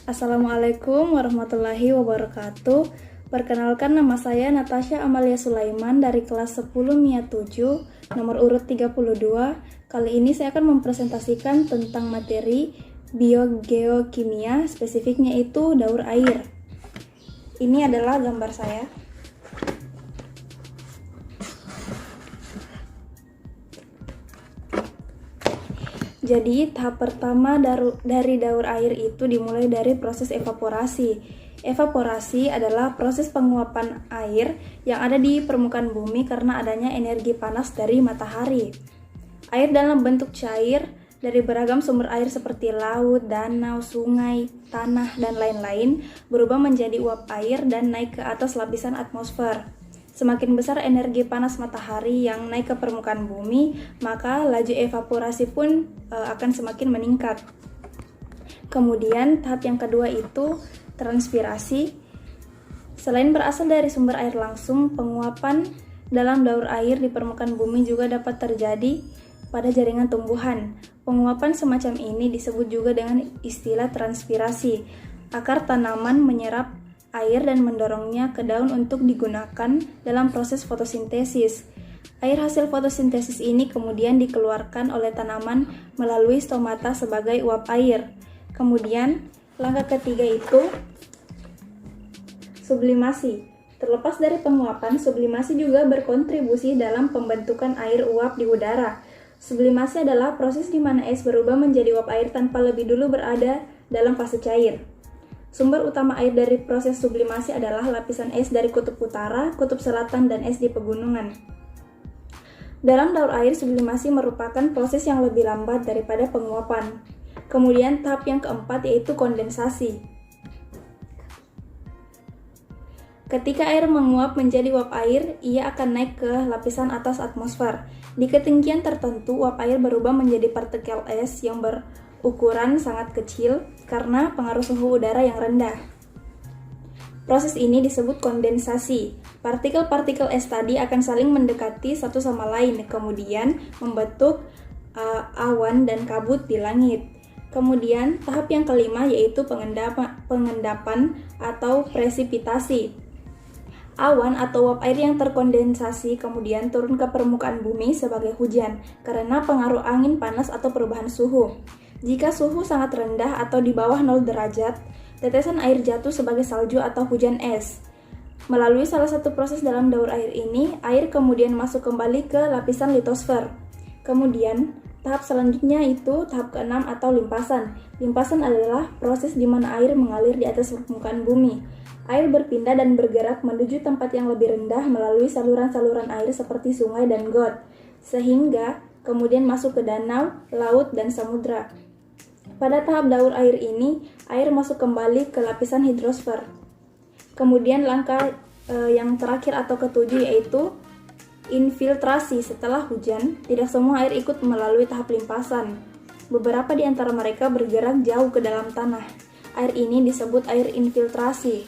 Assalamualaikum warahmatullahi wabarakatuh. Perkenalkan, nama saya Natasha Amalia Sulaiman dari kelas 10 MIA 7, nomor urut 32. Kali ini saya akan mempresentasikan tentang materi biogeokimia, spesifiknya itu daur air. Ini adalah gambar saya. Jadi, tahap pertama dari daur air itu dimulai dari proses evaporasi. Evaporasi adalah proses penguapan air yang ada di permukaan bumi karena adanya energi panas dari matahari. Air dalam bentuk cair dari beragam sumber air seperti laut, danau, sungai, tanah, dan lain-lain berubah menjadi uap air dan naik ke atas lapisan atmosfer. Semakin besar energi panas matahari yang naik ke permukaan bumi, maka laju evaporasi pun akan semakin meningkat. Kemudian tahap yang kedua itu transpirasi. Selain berasal dari sumber air langsung, penguapan dalam daur air di permukaan bumi juga dapat terjadi pada jaringan tumbuhan. Penguapan semacam ini disebut juga dengan istilah transpirasi. Akar tanaman menyerap air dan mendorongnya ke daun untuk digunakan dalam proses fotosintesis. Air hasil fotosintesis ini kemudian dikeluarkan oleh tanaman melalui stomata sebagai uap air. Kemudian, langkah ketiga itu sublimasi. Terlepas dari penguapan, sublimasi juga berkontribusi dalam pembentukan air uap di udara. Sublimasi adalah proses di mana es berubah menjadi uap air tanpa lebih dulu berada dalam fase cair. Sumber utama air dari proses sublimasi adalah lapisan es dari kutub utara, kutub selatan, dan es di pegunungan. Dalam daur air, sublimasi merupakan proses yang lebih lambat daripada penguapan. Kemudian tahap yang keempat yaitu kondensasi. Ketika air menguap menjadi uap air, ia akan naik ke lapisan atas atmosfer. Di ketinggian tertentu, uap air berubah menjadi partikel es yang berukuran sangat kecil karena pengaruh suhu udara yang rendah. Proses ini disebut kondensasi. Partikel-partikel es tadi akan saling mendekati satu sama lain, kemudian membentuk awan dan kabut di langit. Kemudian tahap yang kelima yaitu pengendapan atau presipitasi. Awan atau uap air yang terkondensasi kemudian turun ke permukaan bumi sebagai hujan karena pengaruh angin panas atau perubahan suhu. Jika suhu sangat rendah atau di bawah 0 derajat, tetesan air jatuh sebagai salju atau hujan es. Melalui salah satu proses dalam daur air ini, air kemudian masuk kembali ke lapisan litosfer. Kemudian, tahap selanjutnya itu tahap ke-6 atau limpasan. Limpasan adalah proses di mana air mengalir di atas permukaan bumi. Air berpindah dan bergerak menuju tempat yang lebih rendah melalui saluran-saluran air seperti sungai dan got, sehingga kemudian masuk ke danau, laut, dan samudra. Pada tahap daur air ini, air masuk kembali ke lapisan hidrosfer. Kemudian langkah yang terakhir atau ketujuh yaitu infiltrasi. Setelah hujan, tidak semua air ikut melalui tahap limpasan. Beberapa di antara mereka bergerak jauh ke dalam tanah. Air ini disebut air infiltrasi.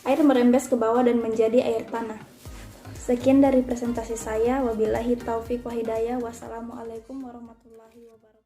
Air merembes ke bawah dan menjadi air tanah. Sekian dari presentasi saya. Wabillahi taufiq wa hidayah. Wassalamualaikum warahmatullahi wabarakatuh.